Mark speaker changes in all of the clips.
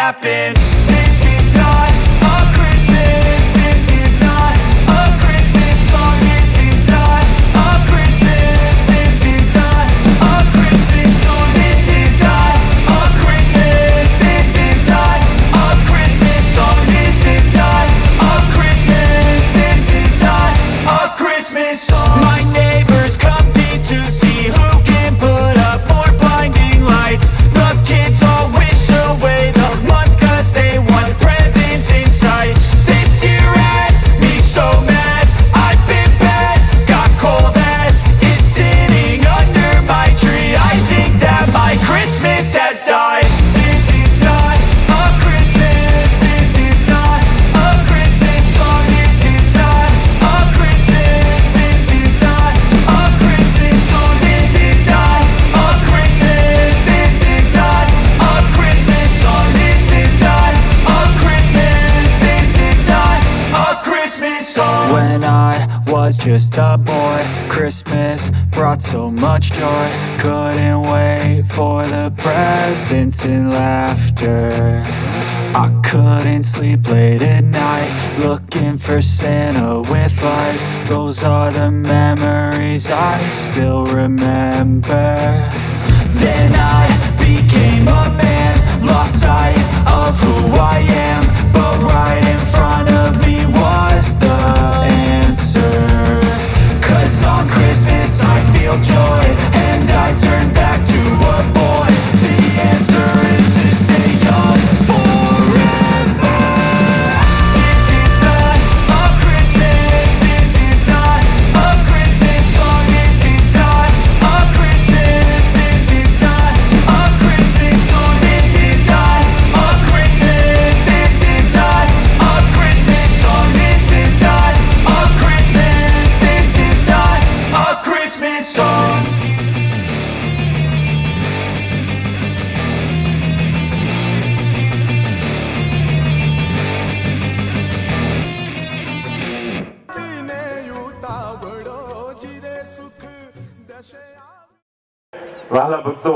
Speaker 1: happen. This is not a Christmas. This is not a Christmas song. This is not a Christmas. This is not a Christmas song. This is not a Christmas. This is not a Christmas song. This is not a Christmas. This is not a Christmas song. My neighbors compete to see who can put up more blinding lights. The kids all wish away the month 'cause they want presents in sight. This year had me so mad, I've been bad. Got coal that is sitting under my tree. I think that my Christmas has died. This is not a Christmas. This is not a Christmas song. This is not a Christmas. This is not a Christmas song. This is not a Christmas. This is not a Christmas song. This is not a Christmas. This is not a Christmas song. When I was just a boy, Christmas brought so much joy. Couldn't wait for the presents and laughter. I couldn't sleep late at night, looking for Santa with lights. Those are the memories I still remember. Then I became a man, lost sight of who I am. But right in front of me was the answer. 'Cause on Christmas I feel joy, and I turn back to a boy. The answer is to stay young forever. This is not a Christmas. This is not a Christmas song. This is not a Christmas. This is not a Christmas song. This is not a Christmas. This is not a Christmas song. This is not a Christmas. This is not a Christmas song.
Speaker 2: વહાલા ભક્તો,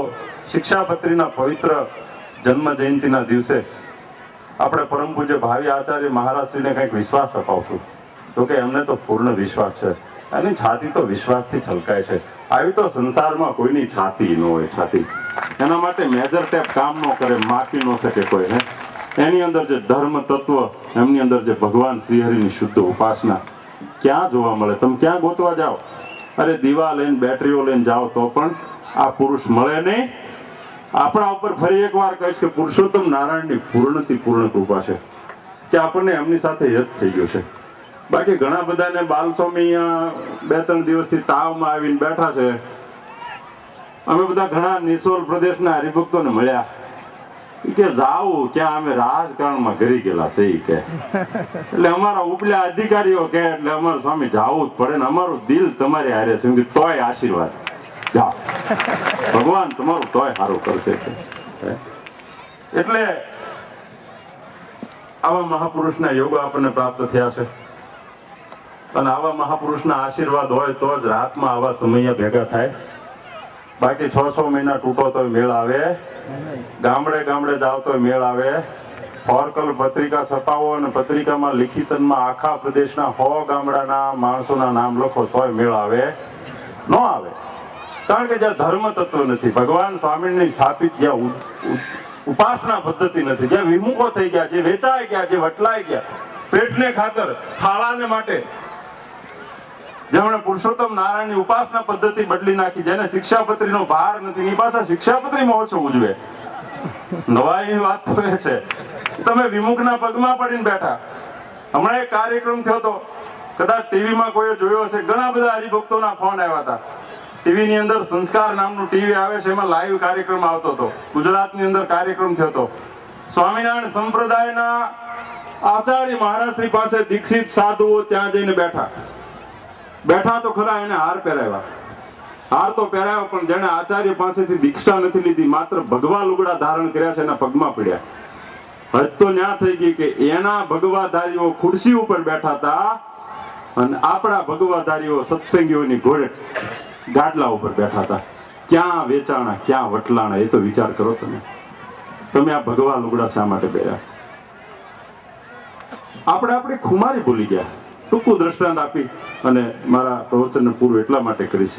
Speaker 2: શિક્ષાપત્રીના પવિત્ર જન્મ જયંતિના દિવસે આપણે પરમ પૂજ્ય ભાવિ આચાર્ય મહારાજશ્રીને કંઈક વિશ્વાસ અપાવશું. તો કે એમને તો પૂર્ણ વિશ્વાસ છે, એની છાતી તો વિશ્વાસથી છલકાય છે. આવી તો સંસારમાં કોઈની છાતી ન હોય. છાતી એના માટે મેજર ટેપ કામ ન કરે, માપી ન શકે કોઈ. એની અંદર જે ધર્મ તત્વ, એમની અંદર જે ભગવાન શ્રીહરિની શુદ્ધ ઉપાસના ક્યાં જોવા મળે? તમે ક્યાં ગોતવા જાઓ? અરે દીવા લઈને બેટરીઓ લઈને જાઓ તો પણ આ પુરુષ મળે નહીં. આપણા ઉપર ફરી એકવાર કહીશ કે પુરુષોત્તમ નારાયણની પૂર્ણથી પૂર્ણ કૃપા છે કે આપણને એમની સાથે યદ થઈ ગયો છે. બાકી ઘણા બધાને બાલસ્વામી 2-3 દિવસથી તાવમાં આવીને બેઠા છે. અમે બધા ઘણા નિસોલ પ્રદેશના હરિભક્તોને મળ્યા કે જાવું ક્યાં, અમે રાજકારણમાં ઘરી ગયેલા છે ઈ કે. એટલે અમારા ઉપલા અધિકારીઓ કે એટલે અમારે સ્વામી જાવું જ પડે ને, અમારું દિલ તમારી હારે છે. તોય આશીર્વાદ જાઓ, ભગવાન તમારું તોય સારું કરશે. એટલે આવા મહાપુરુષના યોગ આપણને પ્રાપ્ત થયા છે, અને આવા મહાપુરુષના આશીર્વાદ હોય તો જ રાતમાં આવા સમય ભેગા થાય. બાકી 6-6 મહિના તૂટો તો મેળ આવે, ગામડે ગામડે જાવ તો મેળ આવે. ફોરકલ પત્રિકા છપાવો અને પત્રિકામાં લિખિતનમાં આખા પ્રદેશના 100 ગામડાના માણસોના નામ લખો તોય મેળ આવે ન આવે. કારણ કે જ્યાં ધર્મ તત્વ નથી, ભગવાન સ્વામિનારાયણની સ્થાપિત જ્યાં ઉપાસના પદ્ધતિ નથી, જ્યાં વિમુખો થઈ ગયા, જે વેચાઈ ગયા, જે વટલાઈ ગયા પેટને ખાતર, થાળાને માટે, જેમણે પુરુષોત્તમ નારાયણની ઉપાસના પદ્ધતિ બદલી નાખી, જેને શિક્ષાપત્રીનો ભાર નથી, એ પાછા શિક્ષાપત્રી મહોત્સવ ઉજવે. નવાઈની વાત તો એ છે તમે વિમુખના પગમાં પડીને બેઠા. હમણાં એક કાર્યક્રમ થયો હતો, કદાચ ટીવીમાં કોઈએ જોયો હશે. ઘણા બધા હરિભક્તોના ફોન આવ્યા હતા. ટીવીની અંદર સંસ્કાર નામનું ટીવી આવે છે, એમાં લાઈવ કાર્યક્રમ આવતો હતો. ગુજરાતની અંદર કાર્યક્રમ થયો હતો. સ્વામિનારાયણ સંપ્રદાયના આચાર્ય મહારાજશ્રી પાસે દીક્ષિત સાધુઓ ત્યાં જઈને બેઠા તો ખરા, એને હાર પહેરાવ્યા. હાર તો પહેરાવ્યો, પણ જેને આચાર્ય પાસેથી દીક્ષા નથી લીધી, માત્ર ભગવા લુગડા ધારણ કર્યા છે, એના પગમાં પડ્યા. હદ તો ન્યા થઈ ગઈ કે એના ભગવાધારીઓ ખુરશી ઉપર બેઠા હતા અને આપણા ભગવાધારીઓ સત્સંગીઓની ઘોડે ગાડલા ઉપર બેઠા હતા. ક્યાં વેચાણા, ક્યાં વટલાણા, એ તો વિચાર કરો તમે. તમે આ ભગવા લુગડા શા માટે પહેર્યા? આપણે આપણી ખુમારી ભૂલી ગયા. ટૂંકું દ્રષ્ટાંત આપી અને મારા પ્રવચનને પૂરું એટલા માટે કરીશ.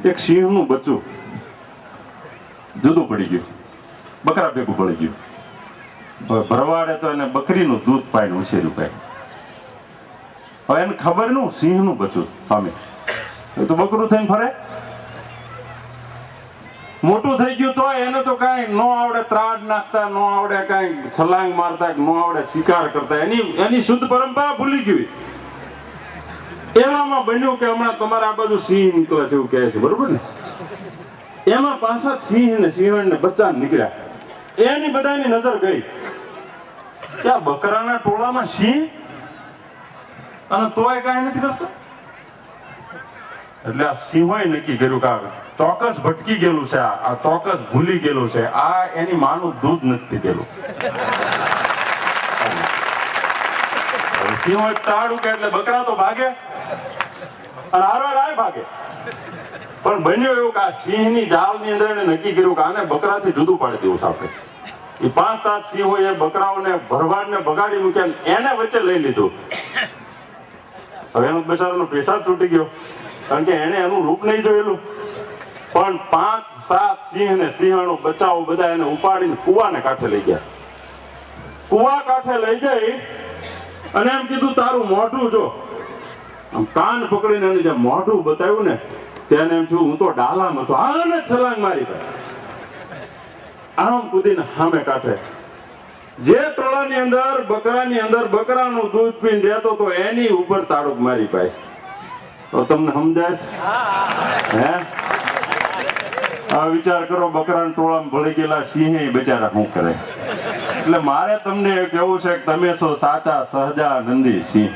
Speaker 2: એક સિંહનું બચ્ચું જુદું પડી ગયું, બકરા ભેગું પડી ગયું. હવે ભરવાડે તો એને બકરીનું દૂધ પાઈને ઉછેર્યું પાય. હવે એને ખબર નું સિંહનું બચ્ચું પામે, એ તો બકરું થઈને ફરે. મોટું થઈ ગયું તો એને તો કાંઈ ન આવડે, ત્રાડ નાખતા ન આવડે, કાંઈ છલાંગ મારતા ન આવડે, શિકાર કરતા, એની શુદ્ધ પરંપરા ભૂલી ગઈ. એવામાં બન્યું કે હમણાં તમારા આ બાજુ સિંહ નીકળે છે એવું કહે છે, બરોબર ને? એમાં પાછા સિંહ ને સિંહણ ને બચ્ચા નીકળ્યા. એની બધાની નજર ગઈ કે આ બકરાના ટોળામાં સિંહ અને તોય કાંઈ નથી કરતો. એટલે આ સિંહોએ નક્કી કર્યું કે ચોક્કસ ભટકી ગયેલું છે, આ ચોક્કસ ભૂલી ગયેલું છે, આ એની માનું દૂધ નથી ગયેલું. સિંહો તાળું કે એટલે બકરા તો ભાગે અને હારવાર ભાગે. પણ બન્યું એવું કે આ સિંહની જાળની અંદર એને નક્કી કર્યું કે આને બકરાથી જુદું પાડી દેવું છે આપણે. એ 5-7 સિંહોએ બકરાઓને ભરવાડને બગાડી મૂક્યા, એને વચ્ચે લઈ લીધું. હવે એનો બચારાનો પેશાબ છૂટી ગયો, કારણ કે એને એનું રૂપ નહીં જોયેલું. પણ 5-7 સિંહ ને સિંહણો બચાવો બધા એને ઉપાડીને કુવાને કાંઠે લઈ ગયા. કુવા કાંઠે લઈ જઈ અને એમ કીધું તારું મોઢું જો. આમ કાન પકડીને એને જે મોઢું બતાવ્યું ને તેને એમ થયું હું તો ડાલામાં હતો. આને છલાંગ મારી આમ કૂદીને સામે કાંઠે જે ટોળાની અંદર બકરાનું દૂધ પીને રહેતો તો એની ઉપર તાળુક મારી પાય. તો તમને સમજાય છે? હે આ વિચાર કરો, બકરાના ટોળામાં ભળી ગયેલા સિંહે બચારા શું કરે? એટલે મારે તમને કેવું છે કે તમે છો સાચા સહજાનંદી સિંહ.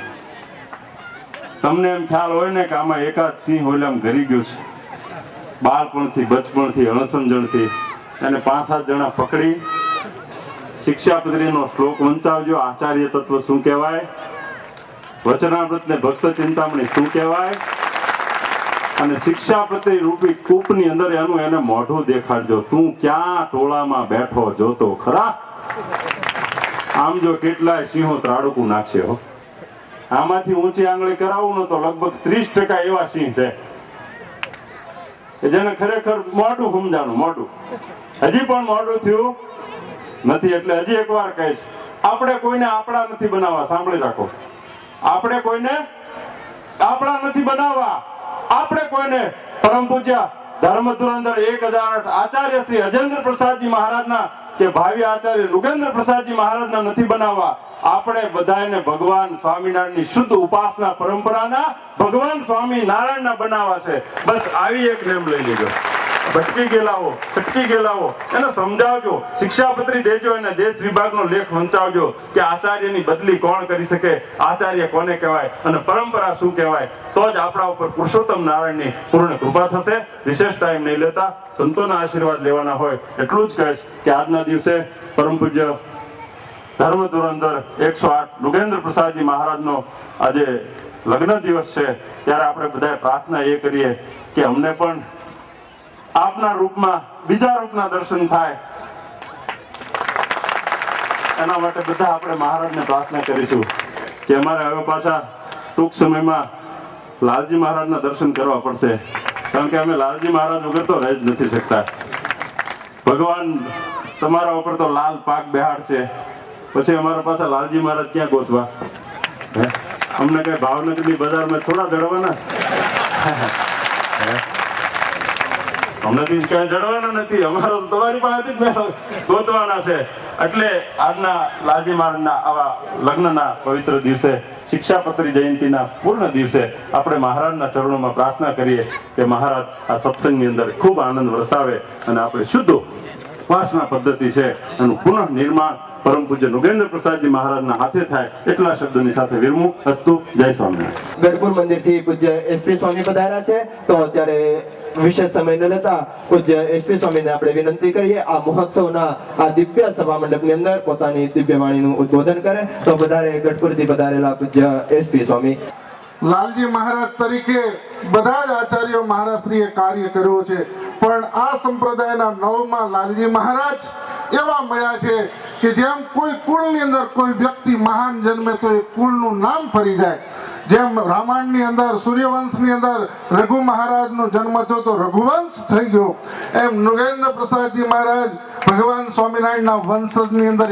Speaker 2: તમને એમ ખ્યાલ હોય ને કે આમાં એકાદ સિંહ ઓલામ ઘરી ગયું છે, બાળપણથી બચપણથી અણસમજણથી એને 5-7 જણા પકડી શિક્ષાપત્રીનો શ્લોક વંચાવજો. આચાર્ય તત્વ શું કહેવાય, વચનામૃત ને ભક્ત ચિંતામણી શું કહેવાય, અને શિક્ષાપત્રી રૂપી કૂપની અંદર એનું એને મોઢું દેખાડજો. તું ક્યાં ટોળામાં બેઠો જોતો ખરા? આમ જો કેટલાય સિંહો ત્રાડકું નાખશે હો. આમાંથી ઊંચી આંગળી કરાવું ને તો લગભગ 30% એવા સિંહ છે જેને ખરેખર મોઢું સમજાણું, મોઢું હજી પણ મોઢું થયું નથી. એટલે હજી એકવાર કહીશ, આપણે કોઈને આપણા નથી બનાવવા. સાંભળી રાખો, આપણે કોઈને આપણા નથી બનાવવા. આપણે કોઈને પરમ પૂજ્ય ધર્મ ધુરંધર 1008 આચાર્ય શ્રી અજેન્દ્ર પ્રસાદજી મહારાજના કે ભાવિ આચાર્ય નુગેન્દ્ર પ્રસાદજી મહારાજના નથી બનાવવા. આપણે બધાને ભગવાન સ્વામિનારાયણની શુદ્ધ ઉપાસના પરંપરાના ભગવાન સ્વામી નારાયણના બનાવવા છે. બસ આવી એક નેમ લઈ લેજો. ભટકી ગયેલાઓ, છટકી ગયેલાઓ એને સમજાવજો, શિક્ષાપત્રી દેજો, એને દેશ વિભાગનો લેખ વંચાવજો કે આચાર્યની બદલી કોણ કરી શકે, આચાર્ય કોને કહેવાય અને પરંપરા શું કહેવાય. તો જ આપણા ઉપર પુરુષોત્તમ નારાયણની પૂર્ણ કૃપા થશે. વિશેષ ટાઈમ નહીં લેતા, સંતોના આશીર્વાદ લેવાના હોય એટલું જ કહીશ કે આજના દિવસે પરમ પૂજ્ય ધર્મ ધુરંધર 108 નુગેન્દ્ર પ્રસાદજી મહારાજનો આજે લગ્ન દિવસ છે. ત્યારે આપણે બધા પ્રાર્થના એ કરીએ કે અમને પણ આપના રૂપમાં બીજા રૂપના દર્શન થાય. એના માટે બધા આપણે મહારાજને પ્રાર્થના કરીશું કે અમારે હવે પાછા ટૂંક સમયમાં લાલજી મહારાજના દર્શન કરવા પડશે, કારણ કે અમે લાલજી મહારાજ વગર તો રહી જ નથી શકતા. ભગવાન તમારા ઉપર તો લાલ પાક બેહાડ છે, પછી અમારા પાસે લાલજી મહારાજ ક્યાં ગોતવા? અમને કઈ ભાવનગરની બજારમાં થોડા જડવાના? અમનેથી ક્યાંય જડવાના નથી, અમારો તમારી પાસેથી જ ગોતવાના છે. એટલે આજના લાલજી મહારાજના આવા લગ્નના પવિત્ર દિવસે, શિક્ષાપત્રી જયંતિના પૂર્ણ દિવસે આપણે મહારાજના ચરણોમાં પ્રાર્થના કરીએ કે મહારાજ આ સત્સંગની અંદર ખૂબ આનંદ વરસાવે અને આપણે શુદ્ધ ઉપાસના પદ્ધતિ છે એનું પુનઃ નિર્માણ પરમ પૂજ્ય નુગેન્દ્ર પ્રસાદજી મહારાજના હાથે થાય એટલા શબ્દોની સાથે વિરમું. અસ્તુ. જય સ્વામિનારાયણ.
Speaker 3: ગઢપુર મંદિરથી પૂજ્ય એસપી સ્વામી પધાર્યા છે, તો અત્યારે વિશેષ સમય ન લેતા પૂજ્ય એસપી સ્વામીને આપણે વિનંતી કરીએ આ મહોત્સવના આ દિવ્ય સભા મંડપની અંદર પોતાની દિવ્ય વાણીનું ઉદ્બોધન કરે. તો વધારે ગઢપુરથી પધારેલા પૂજ્ય એસપી સ્વામી.
Speaker 4: લાલજી મહારાજ તરીકે બધા જ આચાર્યો મહારાજશ્રીએ કાર્ય કર્યું છે, પણ આ સંપ્રદાયના 9મા લાલજી મહારાજ એવા મળ્યા છે કે જેમ કોઈ કુળની અંદર કોઈ વ્યક્તિ મહાન જન્મે તો એ કુળનું નામ ફરી જાય. જેમ રામાયણની અંદર સૂર્યવંશની અંદર રઘુ મહારાજનો જન્મ થયો તો રઘુવંશ થઈ ગયો, એમ નૃગેન્દ્ર પ્રસાદજી મહારાજ ભગવાન સ્વામિનારાયણના વંશજની અંદર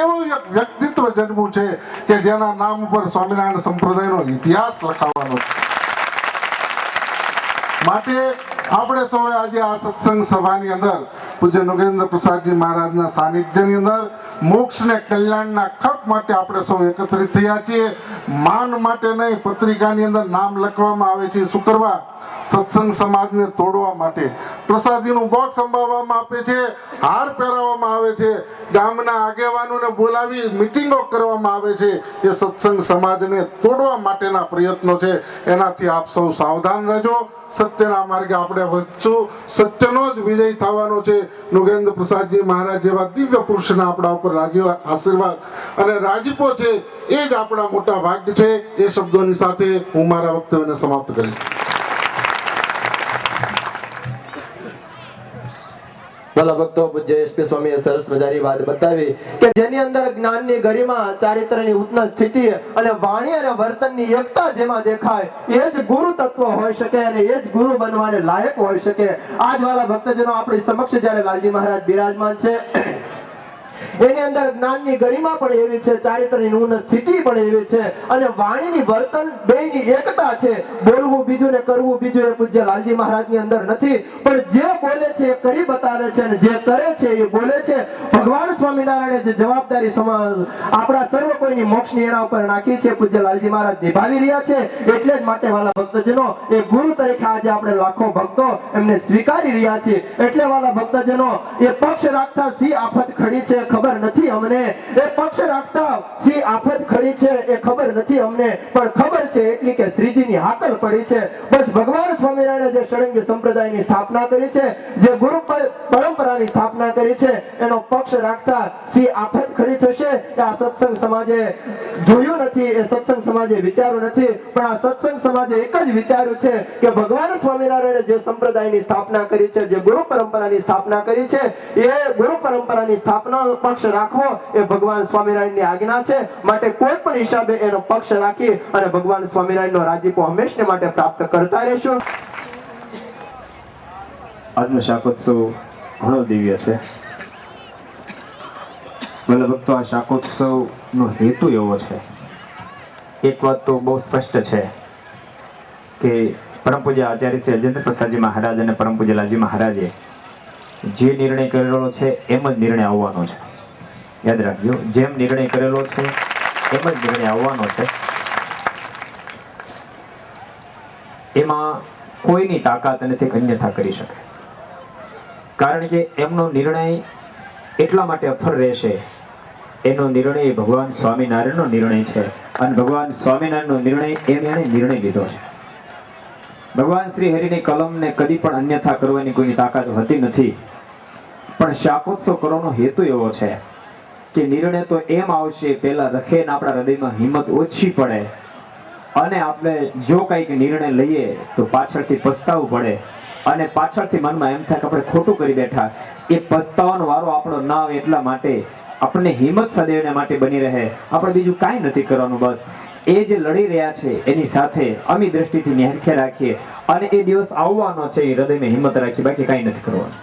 Speaker 4: એવું એક વ્યક્તિત્વ જન્મ્યું છે કે જેના નામ ઉપર સ્વામિનારાયણ સંપ્રદાયનો ઇતિહાસ લખાવાનો છે. માટે આપણે સૌએ આજે આ સત્સંગ સભાની અંદર પૂજ્ય નૃગેન્દ્ર પ્રસાદજી મહારાજના સાનિધ્યની અંદર મોક્ષ ને કલ્યાણના ખપ માટે આપણે સૌ એકત્રિત થયા છીએ. માન માટે નહીં, પત્રિકાની અંદર નામ લખવામાં આવે છે શું કરવા? સત્સંગ સમાજને તોડવા માટે. પ્રસાદીનું બોક્સ સંભાળવામાં આપે છે, હાર પહેરાવવામાં આવે છે, ગામના આગેવાનોને બોલાવી મિટિંગો કરવામાં આવે છે. એ સત્સંગ સમાજને તોડવા માટેના પ્રયત્નો છે. એનાથી આપ સૌ સાવધાન રહેજો. સત્યના માર્ગે આપણે વધશું, સત્યનો જ વિજય થવાનો છે. નૃગેન્દ્ર પ્રસાદજી મહારાજ જેવા દિવ્ય પુરુષના આપણા ઉપર આશીર્વાદ અને રાજીપો છે, એ જ આપણા મોટા ભાગ્ય છે. એ શબ્દોની સાથે હું મારા વક્તવ્યને સમાપ્ત કરીશ.
Speaker 3: ભલા ભક્તો, પૂજ્ય એસપી સ્વામીએ સરસ મજાની વાત બતાવી કે જેની અંદર જ્ઞાનની ગરિમા, ચારિત્ર્યની ઉત્તમ સ્થિતિ અને વાણી અને વર્તનની એકતા જેમાં દેખાય એ જ ગુરુ તત્વ હોઈ શકે અને એ જ ગુરુ બનવાને લાયક હોઈ શકે. આજ વાલા ભક્તજનો આપણી સમક્ષ જ્યારે લાલજી મહારાજ બિરાજમાન છે એની અંદર જ્ઞાનની ગરિમા પણ એવી છે, ચારિત્ર્યની ઉન્નત સ્થિતિ પણ એવી છે અને વાણીની વર્તન બેયની એકતા છે. બોલવું બીજું ને કરવું બીજું એ પૂજ્ય લાલજી મહારાજની અંદર નથી, પણ જે બોલે છે એ કરી બતાવે છે અને જે કરે છે એ બોલે છે. ભગવાન સ્વામિનારાયણે જે જવાબદારી આપણા સર્વ કોઈની મોક્ષની એના ઉપર નાખી છે, પૂજ્ય લાલજી મહારાજ નિભાવી રહ્યા છે. એટલે જ માટે વાલા ભક્તજનો એ ગુરુ તરીકે આજે આપણે લાખો ભક્તો એમને સ્વીકારી રહ્યા છીએ. એટલે વાલા ભક્તજનો એ પક્ષ રાખતા સી આફત ખડી છે ખબર નથી અમને, એ પક્ષ રાખતા સી આફત ખડી છે એ ખબર નથી અમને, પણ ખબર છે એટલી કે શ્રીજીની હાકલ પડી છે. બસ ભગવાન સ્વામિનારાયણે જે ષડંગી સંપ્રદાયની સ્થાપના કરી છે, જે ગુરુ પરંપરાની સ્થાપના કરી છે, એનો પક્ષ રાખતા સી આફત ખડી થશે એ આ સત્સંગ સમાજે જોયું નથી, એ સત્સંગ સમાજે વિચાર્યું નથી. પણ આ સત્સંગ સમાજે એક જ વિચાર્યું છે કે ભગવાન સ્વામિનારાયણે જે સંપ્રદાયની સ્થાપના કરી છે, જે ગુરુ પરંપરાની સ્થાપના કરી છે, એ ગુરુ પરંપરાની સ્થાપના પક્ષ રાખવો એ ભગવાન સ્વામિનારાયણની આજ્ઞા છે. માટે કોઈ પણ હિસાબે એનો પક્ષ રાખી અને ભગવાન સ્વામિનારાયણનો રાજીપો હંમેશને માટે પ્રાપ્ત કરતા રહેશું.
Speaker 5: આજનો શાકોત્સવ ઘણો દિવ્ય છે. ભલે ભક્તો, આ શાકોત્સવનો હેતુ એવો છે, એક વાત તો બહુ સ્પષ્ટ છે કે પરમ પૂજ્ય આચાર્ય શ્રી અજેન્દ્ર પ્રસાદજી મહારાજ અને પરમ પૂજ્ય લાલજી મહારાજે જે નિર્ણય કરેલો છે એમ જ નિર્ણય આવવાનો છે. યાદ રાખજો, જેમ નિર્ણય કરેલો છે એમ જ નિર્ણય આવવાનો છે. એમાં કોઈની તાકાત નથી અન્યથા કરી શકે, કારણ કે એમનો નિર્ણય એટલા માટે અફર રહેશે. એનો નિર્ણય ભગવાન સ્વામિનારાયણનો નિર્ણય છે અને ભગવાન સ્વામિનારાયણનો નિર્ણય એણે નિર્ણય લીધો છે. ભગવાન શ્રી હરિની કલમને કદી પણ અન્યથા કરવાની કોઈની તાકાત હોતી નથી. પણ શાકોત્સવ કરવાનો હેતુ એવો છે કે નિર્ણય તો એમ આવશે, પેલા રખે ને આપણા હૃદયમાં હિંમત ઓછી પડે અને આપણે જો કંઈક નિર્ણય લઈએ તો પાછળથી પસ્તાવું પડે અને પાછળથી મનમાં એમ થાય કે આપણે ખોટું કરી બેઠા. એ પસ્તાવાનો વારો આપણો ના આવે એટલા માટે આપણને હિંમત સદૈવને માટે બની રહે. આપણે બીજું કાંઈ નથી કરવાનું, બસ એ જે લડી રહ્યા છે એની સાથે અમી દ્રષ્ટિથી નિહરખે રાખીએ અને એ દિવસ આવવાનો છે એ હૃદયમાં હિંમત રાખી, બાકી કાંઈ નથી કરવાનું.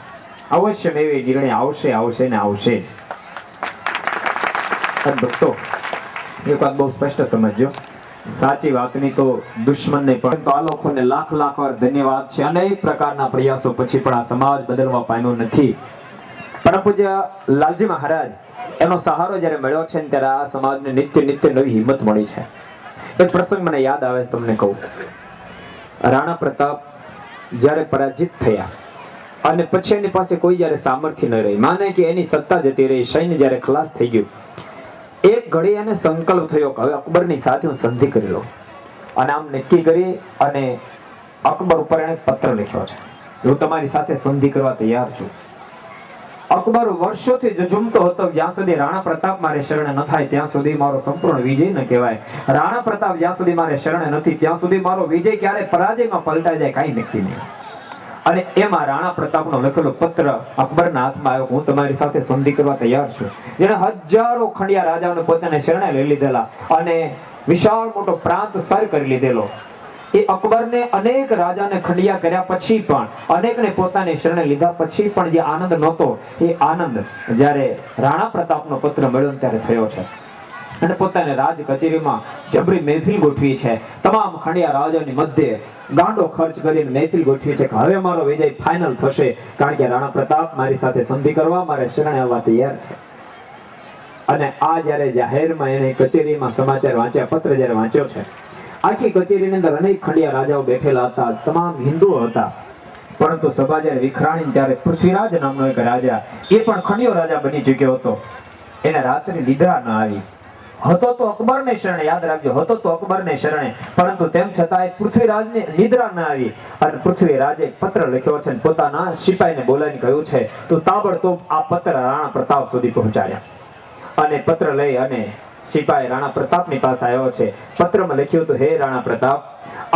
Speaker 5: અવશ્ય એવી નિર્ણય આવશે આવશે ને આવશે જ. ભક્તો, એક વાત બહુ સ્પષ્ટ સમજજો, સાચી વાતની તો દુશ્મનને પણ તો આ લોકોને લાખ લાખ વાર ધન્યવાદ છે. અનેક પ્રકારના પ્રયાસો પછી પણ આ સમાજ બદલવા પામ્યો નથી. પરમ પૂજ્ય લાલજી મહારાજ એનો સહારો જ્યારે મળ્યો છે ત્યારે આ સમાજને નિત્ય નિત્ય નવી હિંમત મળી છે. એક પ્રસંગ મને યાદ આવે છે, તમને કહું. રાણા પ્રતાપ જ્યારે પરાજિત થયા અને પછી એની પાસે કોઈ જ્યારે સામર્થ્ય ન રહી, માને કે એની સત્તા જતી રહી, સૈન્ય જ્યારે ખલાસ થઈ ગયું, એક ઘડી એને સંકલ્પ થયો કે હવે અકબરની સાથે હું સંધિ કરી લઉં. અને આમ નક્કી કરી અને અકબર ઉપર એને પત્ર લખ્યો છે, હું તમારી સાથે સંધિ કરવા તૈયાર છું. અકબર વર્ષોથી જજુમતો હતો, જ્યાં સુધી રાણા પ્રતાપ મારે શરણે ન થાય ત્યાં સુધી મારો સંપૂર્ણ વિજય ન કહેવાય. રાણા પ્રતાપ જ્યાં સુધી મારે શરણે નથી ત્યાં સુધી મારો વિજય ક્યારે પરાજયમાં પલટાઈ જાય કાંઈ નક્કી નહીં. અને એમાં રાણા પ્રતાપનો લખેલો પત્ર અકબરના હાથમાં આવ્યો. હું તમારી સાથે સંધિ કરવા તૈયાર છું. જેને હજારો ખંડિયા રાજાઓને પોતાને શરણે લઈ લીધેલા અને વિશાળ મોટો પ્રાંત સર કરી લીધેલો. એ અકબરને અનેક રાજાને ખંડિયા કર્યા પછી પણ, અનેકને પોતાને શરણે લીધા પછી પણ જે આનંદ નહોતો, એ આનંદ જ્યારે રાણા પ્રતાપનો પત્ર મળ્યો ત્યારે થયો છે. અને પોતાને રાજ કચેરીમાં જબરી મહેફિલ ગોઠવી છે. તમામ ખંડિયા રાજાની મધ્યે ગાંડો ખર્ચ કરીને મહેફિલ ગોઠવી છે કે હવે મારો વિજય ફાઇનલ થશે, કારણ કે રાણા પ્રતાપ મારી સાથે સંધિ કરવા, મારે શરણે આવવા તૈયાર છે. અને આ જ્યારે જાહેરમાં એને કચેરીમાં સમાચાર વાંચ્યા, પત્ર જ્યારે વાંચ્યો છે, આખી કચેરીની અંદર અનેક ખંડિયા રાજાઓ બેઠેલા હતા, તમામ હિન્દુઓ હતા. પરંતુ સભા જ્યારે વિખરાણી ત્યારે પૃથ્વીરાજ નામનો એક રાજા, એ પણ ખંડિયો રાજા બની ચૂક્યો હતો, એને રાત્રે નિદ્રા ન આવી. હતો તો અકબરને શરણે, યાદ રાખજો, હતો તો અકબરને શરણે, પરંતુ તેમ છતાં પૃથ્વીરાજને નિદ્રા ન આવી. અને પૃથ્વીરાજે પત્ર લખ્યો છે, પોતાના સિપાહીને બોલાવીને કહ્યું છે, તો તાબડતોબ આ પત્ર રાણા પ્રતાપ સુધી પહોંચાડ્યા. અને પત્ર લઈ અને સિપાહી રાણા પ્રતાપની પાસે આવ્યો છે. પત્રમાં લખ્યું હતું, હે રાણા પ્રતાપ,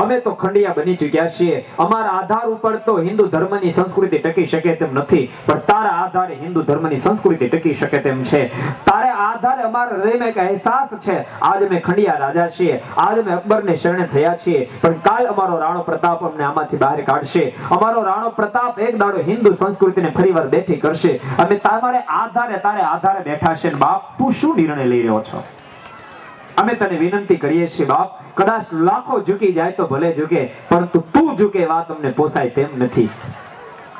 Speaker 5: અમે તો ખંડિયા બની ચૂક્યા છીએ. અમારા આધાર ઉપર તો હિન્દુ ધર્મની સંસ્કૃતિ ટકી શકે તેમ નથી, પણ તારા આધારે હિન્દુ ધર્મની સંસ્કૃતિ ટકી શકે તેમ છે. તારા આધારે અમારા હૃદયમાં એક અહેસાસ છે, આજ અમે ખંડિયા રાજા છીએ, આજ અમે અકબરને શરણે થયા છીએ, પણ કાલ અમારો રાણો પ્રતાપ અમને આમાંથી બહાર કાઢશે. અમારો રાણો પ્રતાપ એક દાડો હિન્દુ સંસ્કૃતિને ફરીવાર બેઠી કરશે. અમે તારે આધારે બેઠા છે. બાપ, તું શું નિર્ણય લઈ રહ્યો છો? અમે તને વિનંતી કરીએ છીએ બાપ, કદાચ લાખો ઝૂકી જાય તો ભલે ઝૂકે, પરંતુ તું ઝૂકે વાત અમને પોસાય તેમ નથી.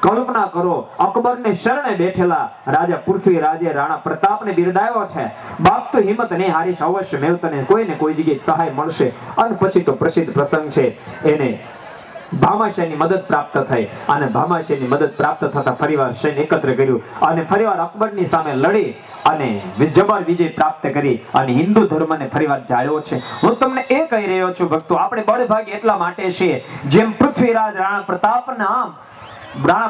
Speaker 5: કલ્પના કરો, અકબરને શરણે બેઠેલા રાજા પૃથ્વીરાજે રાણા પ્રતાપને બિરદાવ્યો છે. બાપ, તો હિંમત નહીં હારીશ, અવશ્ય મેં તને કોઈ ને કોઈ જગ્યાએ સહાય મળશે. અને પછી તો પ્રસિદ્ધ પ્રસંગ છે, એને ભામાશયની મદદ પ્રાપ્ત થઈ. અને ભામાશયની મદદ પ્રાપ્ત થતા ફરીવાર સૈન્ય એકત્ર કર્યું અને ફરીવાર અકબરની સામે લડી અને જબર વિજય પ્રાપ્ત કરી અને હિન્દુ ધર્મને ફરીવાર જાળ્યો છે. હું તમને એ કહી રહ્યો છું ભક્તો, આપણે બળભાગી એટલા માટે છીએ, જેમ પૃથ્વીરાજ રાણા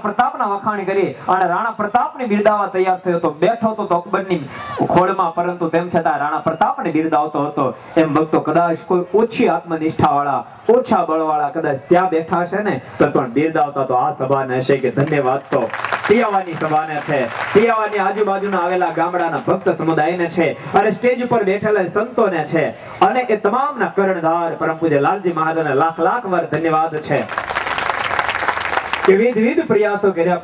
Speaker 5: પ્રતાપના વખાણ કરી અને રાણા પ્રતાપને બિરદાવવા તૈયાર થયો તો, બેઠો તો અકબરની ખોળમાં, પરંતુ તેમ છતાં રાણા પ્રતાપને બિરદાવતો હતો. એમ ભક્તો, કદાચ કોઈ ઓછી આત્મનિષ્ઠા વાળા, ઓછા બળવાળા કદાચ ત્યાં બેઠા હશે ને, તો પણ બિરદાવતા તો આ સભાને હશે કે ધન્યવાદ તો પિયાવાની સભાને છે, પિયાવાની આજુબાજુના આવેલા ગામડાના ભક્ત સમુદાયને છે, અને સ્ટેજ ઉપર બેઠેલા સંતોને છે, અને એ તમામના કર્ણધાર પરમ પૂજ્ય લાલજી મહારાજને લાખ લાખ વાર ધન્યવાદ છે કે વિવિધ પ્રયાસો કર્યા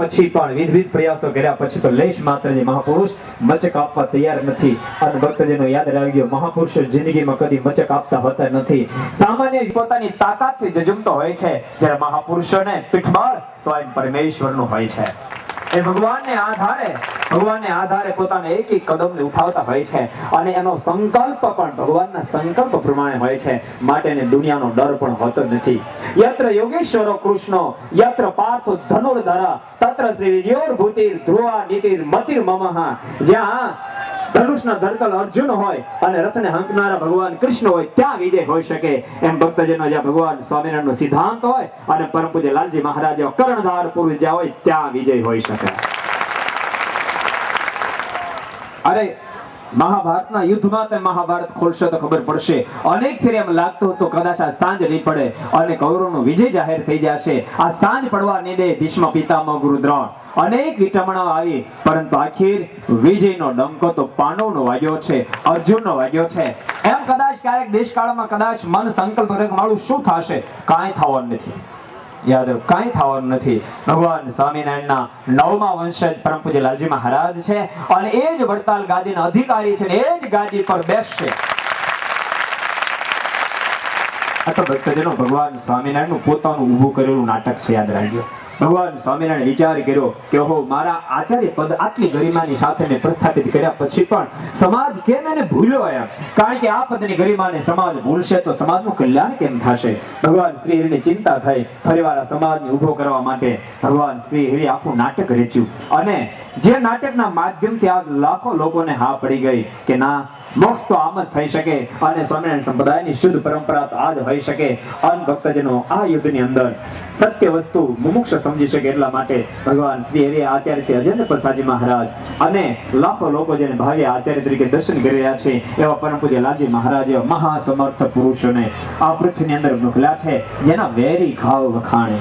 Speaker 5: પછી તો લેશ માત્ર જે મહાપુરુષ મચક આપવા તૈયાર નથી. અને ભક્તજનો યાદ રાખજો, મહાપુરુષો જિંદગીમાં કદી મચક આપતા હોતા નથી. સામાન્ય પોતાની તાકાતથી જજુમતો હોય છે, જ્યારે મહાપુરુષોને પીઠબળ સ્વયં પરમેશ્વરનું હોય છે. એ ભગવાનને આધારે પોતાને એક એક કદમને ઉઠાવતા હોય છે, અને એનો સંકલ્પ પણ ભગવાનના સંકલ્પ પ્રમાણે હોય છે. માટે એને દુનિયાનો ડર પણ હોતો નથી. યત્ર યોગેશ્વરો કૃષ્ણો યત્ર પાર્થો ધનુર્ધરા તત્ર શ્રી વિજયોર્ભૂતિર ધ્રુવા નીતિર મતિર મમઃ. જ્યાં ધનુષના ધરકલ અર્જુન હોય અને રથને હંકનારા ભગવાન કૃષ્ણ હોય, ત્યાં વિજય હોઈ શકે. એમ ભક્તજનો જ્યાં ભગવાન સ્વામિનારાયણનો સિદ્ધાંત હોય અને પરમ પૂજ્ય લાલજી મહારાજ કર્ણધાર પુરુષ જ્યાં હોય, ત્યાં વિજય હોઈ શકે. અરે મહાભારતના યુદ્ધમાં તે મહાભારત ખોલશો તો ખબર પડશે. અનેક ફેર એમ લાગતું હતું કદાચ આ સાંજ નહીં પડે અને કૌરવનો વિજય જાહેર થઈ જશે. આ સાંજ પડવા નહીં દે ભીષ્મ પિતામહ ગુરુ દ્રોણ. અનેક વિટમણાઓ આવી, પરંતુ આખિર વિજયનો ડંકો તો પાંડવનો વાગ્યો છે, અર્જુનનો વાગ્યો છે. એમ કદાચ ક્યારેક દેશકાળમાં કદાચ મન સંકલ્પ કરે કે મારું શું થશે, કાંઈ થવાનું નથી. યાદ કાંઈ થવાનું નથી. ભગવાન સ્વામિનારાયણના 9મા વંશજ પરમ પૂજ્ય લાલજી મહારાજ છે, અને એ જ વડતાલ ગાદીના અધિકારી છે, એ જ ગાદી પર બેસશે. આ તો ભક્તજનો ભગવાન સ્વામિનારાયણનું પોતાનું ઊભું કરેલું નાટક છે, યાદ રાખજો. ભગવાન સ્વામિનારાયણ વિચાર કર્યો કે ઓહો, મારા આચાર્ય પદ આટલી ગરિમાની સાથે પ્રસ્થાપિત કર્યા પછી પણ સમાજ કેમ એને ભૂલ્યો એમ? કારણ કે આ પદની ગરિમાને સમાજ ભૂલશે તો સમાજનું કલ્યાણ કેમ થશે? ભગવાન શ્રી હરિની ચિંતા થઈ. ફરીવાર આ સમાજને ઊભો કરવા માટે ભગવાન શ્રી હરિ આખું નાટક રચ્યું, અને જે નાટકના માધ્યમથી આ લાખો લોકોને હા પડી ગઈ કે ના, મોક્ષ તો આમ જ થઈ શકે, અને સ્વામિનારાયણ સંપ્રદાયની શુદ્ધ પરંપરા તો આ જ હોઈ શકે. અન ભક્તજનો આ યુદ્ધની અંદર સત્ય વસ્તુ મુમુક્ષ સમજી શકે એટલા માટે ભગવાન શ્રી હરિ આચાર્ય શ્રી અજેન્દ્ર પ્રસાદજી મહારાજ અને લાખો લોકો જેને ભાગ્ય આચાર્ય તરીકે દર્શન કરી રહ્યા છે એવા પરમ પૂજ્ય લાલજી મહારાજ મહાસમર્થ પુરુષોને આ પૃથ્વીની અંદર મોકલ્યા છે, જેના વેરી ઘાવ વખાણે.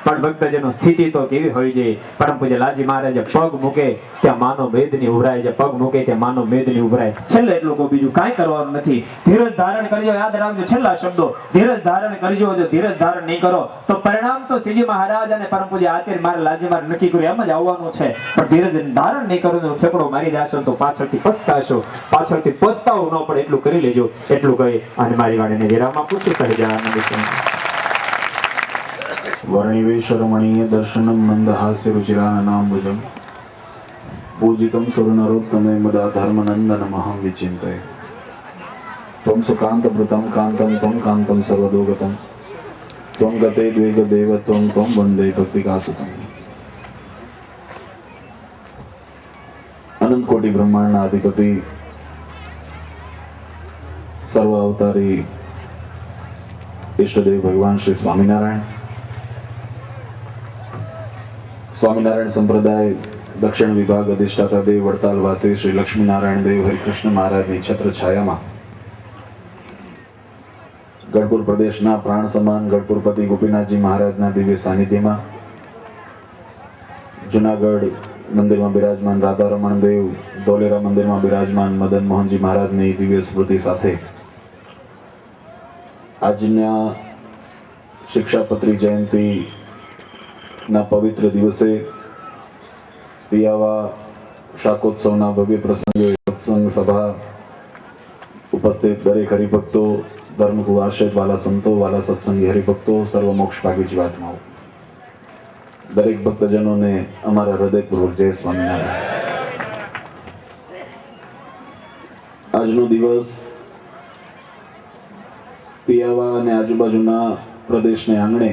Speaker 5: પણ ભક્તજનો સ્થિતિ તો કેવી હોવી જોઈએ. પરમ પૂજ્ય લાલજી મહારાજે પગ મૂકે ત્યાં માનો મેદની ઉભરાય છે, પગ મૂકે ત્યાં માનો મેદની ઉભરાય. છેલ્લે એટલું કહું, બીજું કાંઈ કરવાનું નથી. ધીરજ ધારણ કરજો. યાદ રાખજો છેલ્લા શબ્દો, ધીરજ ધારણ કરજો. જો ધીરજ ધારણ નહીં કરો તો પરિણામ તો શ્રીજી મહારાજ અને પરમ પૂજ્ય આચાર્ય મારા લાલજી મહારાજ નક્કી કર્યું એમ જ આવવાનું છે. પણ ધીરજ ધારણ નહીં કરો તો ઠેકડો મારી જાશો તો પાછળથી પસ્તાશો. પાછળથી પસ્તાવો ન પડે એટલું કરી લેજો. એટલું કહી અને મારી વાણીને વિરામ આપું છું. સહજાનંદ
Speaker 6: वर्णिवेशरमणीय दर्शनम मंदहास्य रुचिराननाम्बुजम पूजितं सुरनरोत्तमे मुदा धर्मनन्दनमहं विचिन्तये त्वं सुकान्तभृतं कान्तं त्वं कान्तं सर्वदोगतं त्वं गते द्वेगदेव त्वं त्वं वन्दे भक्तिकासुतम्. अनंत कोटि ब्रह्मांडના અધિપતિ સર્વ અવતારી ઈષ્ટદેવ ભગવાન શ્રી સ્વામિનારાયણ, સ્વામિનારાયણ સંપ્રદાય દક્ષિણ વિભાગ અધિષ્ઠાતા દેવ વડતાલ વાસી શ્રી લક્ષ્મીનારાયણ દેવ હરિકૃષ્ણ મહારાજની છત્ર છાયામાં ગઢપુર પ્રદેશના પ્રાણ સમાન ગઢપુરપતિ ગોપીનાથજી મહારાજના દિવ્ય સાનિધ્યમાં જુનાગઢ મંદિરમાં બિરાજમાન રાધારમણ દેવ, ધોલેરા મંદિરમાં બિરાજમાન મદન મોહનજી મહારાજની દિવ્ય સ્મૃતિ સાથે આજના શિક્ષાપત્રી જયંતિ ના પવિત્ર દિવસે પિયાવા શાકોત્સવના ભવ્ય પ્રસંગે સત્સંગ સભા ઉપસ્થિત દરેક હરિભક્તો, ધર્મગુરુ આશ્રિત વાલા સંતો, વાલા સત્સંગી હરિભક્તો, સર્વ મોક્ષ ભાગી જીવાત્માઓ, દરેક ભક્તજનોને અમારા હૃદયપૂર્વક જય સ્વામિનારાયણ. આજનો દિવસ પિયાવા અને આજુબાજુના પ્રદેશને આંગણે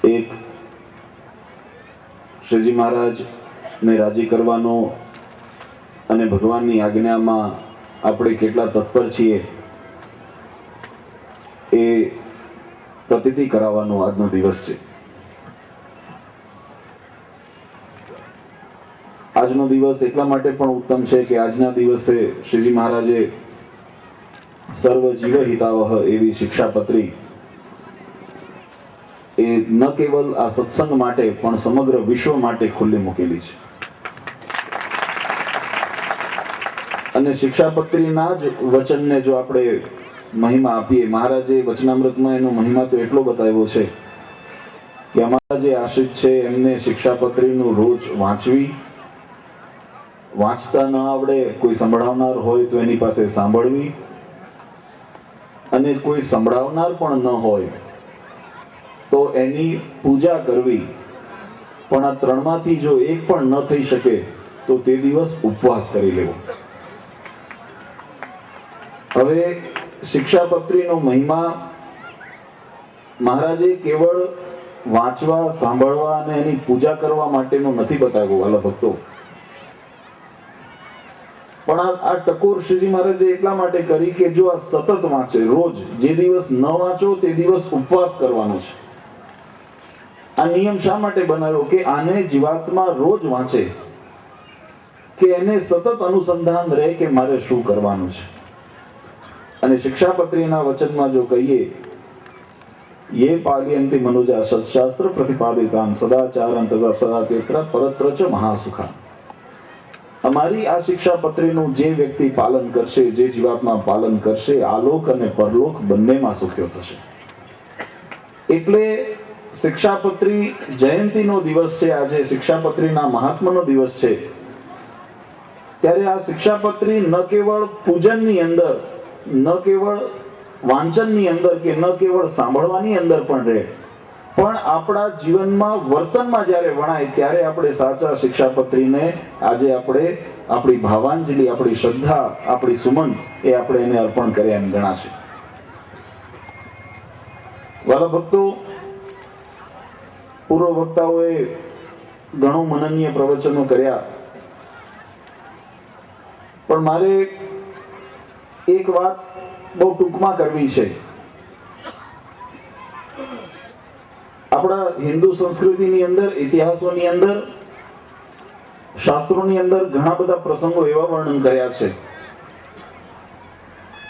Speaker 6: એક શ્રીજી મહારાજને રાજી કરવાનો અને ભગવાનની આજ્ઞામાં આપણે કેટલા તત્પર છીએ એ પ્રતીતિ કરાવવાનો આજનો દિવસ છે. આજનો દિવસ એટલા માટે પણ ઉત્તમ છે કે આજના દિવસે શ્રીજી મહારાજે સર્વ જીવ હિતાવહ એવી શિક્ષાપત્રી એ ન કેવલ આ સત્સંગ માટે પણ સમગ્ર વિશ્વ માટે ખુલ્લી મૂકેલી છે. અને શિક્ષાપત્રીના જ વચનને જો આપણે મહિમા આપીએ, મહારાજે વચનામૃતમાં એનો મહિમા તો એટલો બતાવ્યો છે કે અમારા જે આશ્રિત છે એમને શિક્ષાપત્રીનું રોજ વાંચવી, વાંચતા ન આવડે કોઈ સંભળાવનાર હોય તો એની પાસે સાંભળવી, અને કોઈ સંભળાવનાર પણ ન હોય તો એની પૂજા કરવી. પણ આ ત્રણમાંથી જો એક પણ ન થઈ શકે તો તે દિવસ ઉપવાસ કરી લેવો. હવે શિક્ષાપત્રીનો મહિમા મહારાજે કેવળ વાંચવા, સાંભળવા અને એની પૂજા કરવા માટેનો નથી બતાવ્યો વાલા ભક્તો, પણ આ ટકોર શ્રીજી મહારાજે એટલા માટે કરી કે જો આ સતત વાંચે, રોજ, જે દિવસ ન વાંચો તે દિવસ ઉપવાસ કરવાનો છે. આ નિયમ શા માટે બનાવ્યો કે આને જીવાત્મા રોજ વાંચે, કે એને સતત અનુસંધાન રહે કે મારે શું કરવાનું છે. અને શિક્ષાપત્રીના વચનમાં જો કહીએ, યે પાલયંતિ મનુજા સત્શાસ્ત્ર પ્રતિપાદિતાન સદાચારં તથા સદાચેત્ર પરત્ર ચ મહાસુખા. અમારી આ શિક્ષાપત્રીનું જે વ્યક્તિ પાલન કરશે, જે જીવાત્મા પાલન કરશે, આલોક અને પરલોક બંનેમાં સુખ્યો થશે. એટલે શિક્ષાપત્રી જયંતિનો દિવસ છે આજે, શિક્ષાપત્રીના મહાત્માનો દિવસ છે. ત્યારે આ શિક્ષાપત્રી ન કેવળ પૂજનની અંદર, ન કેવળ વાંચનની અંદર કે ન કેવળ સાંભળવાની અંદર પણ રહે, પણ આપણા જીવનમાં વર્તનમાં જ્યારે વણાય ત્યારે આપણે સાચા શિક્ષાપત્રીને આજે આપણે આપણી ભાવાંજલિ, આપણી શ્રદ્ધા, આપણી સુમન એ આપણે એને અર્પણ કર્યા એમ ગણાશે. વાલા ભક્તો, પૂર્વ વક્તાઓએ ઘણું મનનીય પ્રવચનો કર્યા, પણ મારે એક વાત બહુ ટૂંકમાં કરવી છે. આપણા હિન્દુ સંસ્કૃતિની અંદર, ઇતિહાસોની અંદર, શાસ્ત્રોની અંદર ઘણા બધા પ્રસંગો એવા વર્ણન કર્યા છે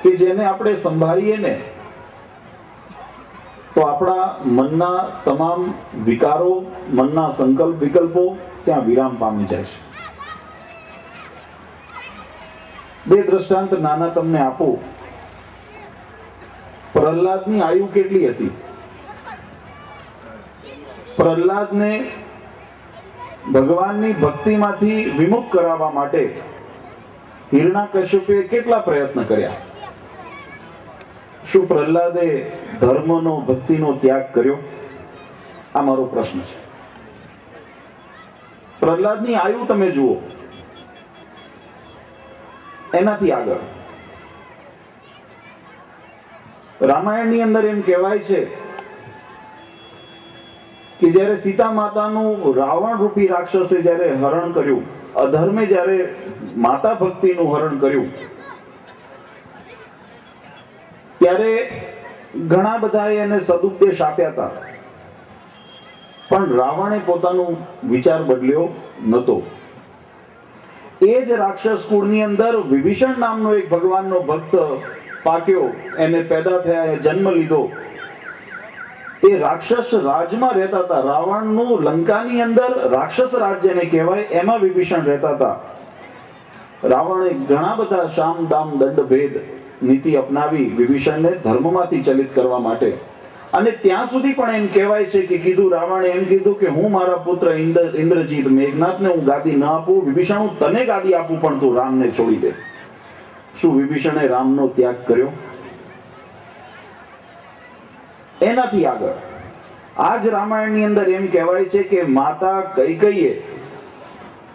Speaker 6: કે જેને આપણે સંભાળીએ ને તો આપણા મનના તમામ વિકારો, મનના સંકલ્પ વિકલ્પો ત્યાં વિરામ પામી જાય છે. બે દ્રષ્ટાંત નાના તમને આપું. પ્રહલાદની આયુ કેટલી હતી? પ્રહલાદને ભગવાનની ભક્તિમાંથી વિમુખ કરાવવા માટે હિરણ્યકશ્યપે કેટલા પ્રયત્ન કર્યા? શું પ્રહલાદે ધર્મનો, ભક્તિનો ત્યાગ કર્યો? આ મારો પ્રશ્ન છે. પ્રહલાદની આયુ તમે જુઓ. એનાથી આગળ રામાયણની અંદર એમ કહેવાય છે કે જ્યારે સીતા માતાનું રાવણ રૂપી રાક્ષસે જ્યારે હરણ કર્યું, અધર્મે જ્યારે માતા ભક્તિનું હરણ કર્યું, ત્યારે ઘણા બધાએ એને સદુપદેશ આપ્યા હતા, પણ રાવણે પોતાનો વિચાર બદલ્યો નહોતો. એ જ રાક્ષસ કુળની અંદર વિભીષણ નામનો એક ભગવાનનો ભક્ત પાક્યો, એને પેદા થયા, જન્મ લીધો. એ રાક્ષસ રાજમાં રહેતા હતા. રાવણનું લંકાની અંદર રાક્ષસ રાજ જેને કહેવાય, એમાં વિભીષણ રહેતા હતા. રાવણે ઘણા બધા શામ દામ દંડ ભેદ નીતિ અપનાવી વિભીષણને ધર્મમાંથી ચલિત કરવા માટે. અને ત્યાં સુધી પણ એમ કહેવાય છે કે કીધું, રાવણે એમ કીધું કે હું મારા પુત્ર ઇન્દ્રજીત મેઘનાથને હું ગાદી ન આપું, વિભીષણ હું તને ગાદી આપું, પણ તું રામને છોડી દે. શું વિભીષણે રામનો ત્યાગ કર્યો? એનાથી આગળ આ જ રામાયણની અંદર એમ કહેવાય છે કે માતા કૈકેયીએ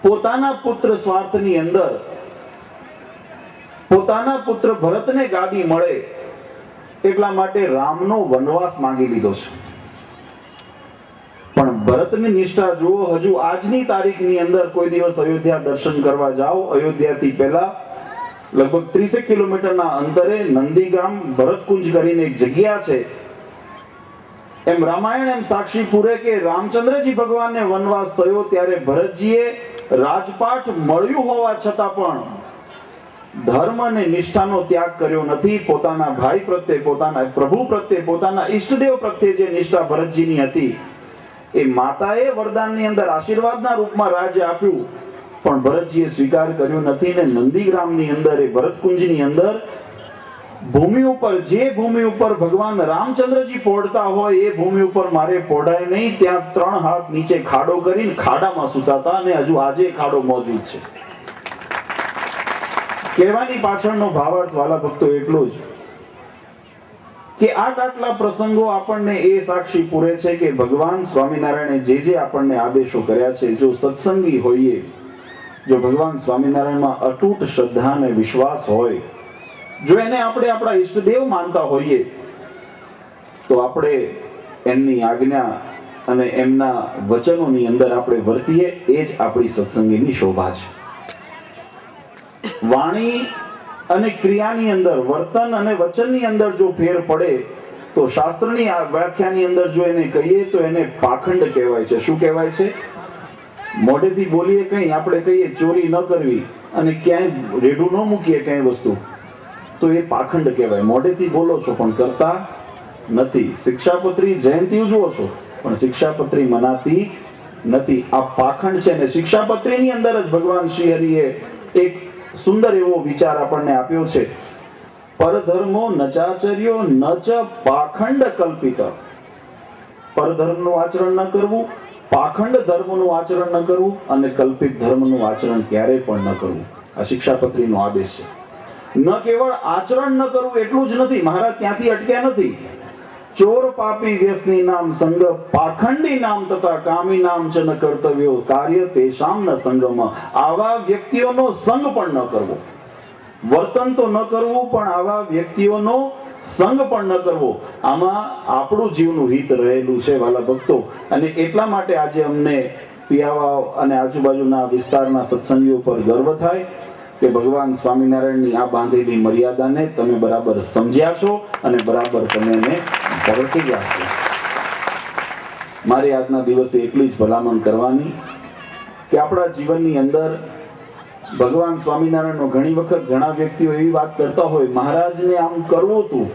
Speaker 6: પોતાના પુત્ર સ્વાર્થની અંદર પોતાના પુત્ર ભરતને ગાદી મળે એટલા માટે રામનો વનવાસ માંગી લીધો છે. પણ ભરતની નિષ્ઠા જુઓ. હજુ આજની તારીખની અંદર કોઈ દિવસ અયોધ્યા દર્શન કરવા જાઓ, અયોધ્યાથી પહેલા લગભગ 30 કિલોમીટરના અંતરે નંદીગામ ભરતકુંજ કરીને એક જગ્યા છે. એમ રામાયણ એમ સાક્ષી પૂરે કે રામચંદ્રજી ભગવાનને વનવાસ થયો ત્યારે ભરતજીએ રાજપાટ મળ્યું હોવા છતાં પણ ધર્મ અને નિષ્ઠાનો ત્યાગ કર્યો નથી. પોતાના ભાઈ પ્રત્યે, પોતાના પ્રભુ પ્રત્યે, પોતાના ઈષ્ટદેવ પ્રત્યે જે નિષ્ઠા ભરતજીની હતી, એ માતાએ વરદાનની અંદર આશીર્વાદના રૂપમાં રાજ્ય આપ્યું, પણ ભરતજીએ સ્વીકાર કર્યો નથી. ને નંદીગ્રામની અંદર, એ ભરતકુંજની અંદર ભૂમિ ઉપર, જે ભૂમિ ઉપર ભગવાન રામચંદ્રજી પોઢતા હોય એ ભૂમિ ઉપર મારે પોઢાય નહીં, ત્યાં 3 હાથ નીચે ખાડો કરીને ખાડામાં સૂતાતા, અને હજુ આજે ખાડો મોજૂદ છે. કહેવાની પાછળનો ભાવાર્થ વાલા ભક્તો એટલો જ કે આટલા પ્રસંગો આપણને એ સાક્ષી પૂરે છે કે ભગવાન સ્વામિનારાયણે જે આપણને આદેશો કર્યા છે, જો સત્સંગી હોઈએ, જો ભગવાન સ્વામિનારાયણમાં અતૂટ શ્રદ્ધા અને વિશ્વાસ હોય, જો એને આપણે આપણા ઈષ્ટદેવ માનતા હોઈએ, તો આપણે એમની આજ્ઞા અને એમના વચનોની અંદર આપણે વર્તીએ. એ જ આપણી સત્સંગીની શોભા છે. વાણી અને ક્રિયાની અંદર, વર્તન અને વચનની અંદર જો ફેર પડે તો શાસ્ત્રની આ વ્યાખ્યાની અંદર જો એને કહીએ તો એને પાખંડ કહેવાય છે. શું કહેવાય છે? મોઢેથી બોલીએ કંઈ, આપણે કહીએ ચોરી ન કરવી, અને ક્યાંય રેઢું ન મૂકીએ ક્યાંય વસ્તુ, તો એ પાખંડ કહેવાય. મોઢેથી બોલો છો પણ કરતા નથી. શિક્ષાપત્રી જયંતી ઉજવો છો પણ શિક્ષાપત્રી મનાતી નથી. આ પાખંડ છે. ને શિક્ષાપત્રીની અંદર જ ભગવાન શ્રી હરિએ એક સુંદર એવો વિચાર આપણને આપ્યો છે. પરધર્મો નચાચર્યો નચ પાખંડ કલ્પિત. પરધર્મનું આચરણ ન કરવું, પાખંડ ધર્મનું આચરણ ન કરવું, અને કલ્પિત ધર્મનું આચરણ ક્યારેય પણ ન કરવું. આ શિક્ષાપત્રીનો આદેશ છે. ન કેવળ આચરણ ન કરવું એટલું જ નથી, મહારાજ ત્યાંથી અટક્યા નથી. ચોર પાપી વ્યસની નામ સંગ, પાખંડી નામ તથા કામી નામ ચ ન કર્તવ્યો કાર્ય તેષામ ન સંગમ. આવા વ્યક્તિઓનો સંગ પણ ન કરવો, વર્તન તો ન કરવું, પણ આવા વ્યક્તિઓનો સંગ પણ ન કરવો. આમાં આપણું જીવનું હિત રહેલું છે વાલા ભક્તો. અને એટલા માટે આજે અમને પિયાવાવ અને આજુબાજુના વિસ્તારના સત્સંગીઓ પર ગર્વ થાય કે ભગવાન સ્વામિનારાયણની આ બાંધેલી મર્યાદાને તમે બરાબર સમજ્યા છો અને બરાબર તમે એને ભરતી ગયા છો. મારે આજના દિવસે એટલી જ ભલામણ કરવાની કે આપણા જીવનની અંદર ભગવાન સ્વામિનારાયણનો ઘણી વખત ઘણા વ્યક્તિઓ એવી વાત કરતા હોય, મહારાજને આમ કરવું હતું,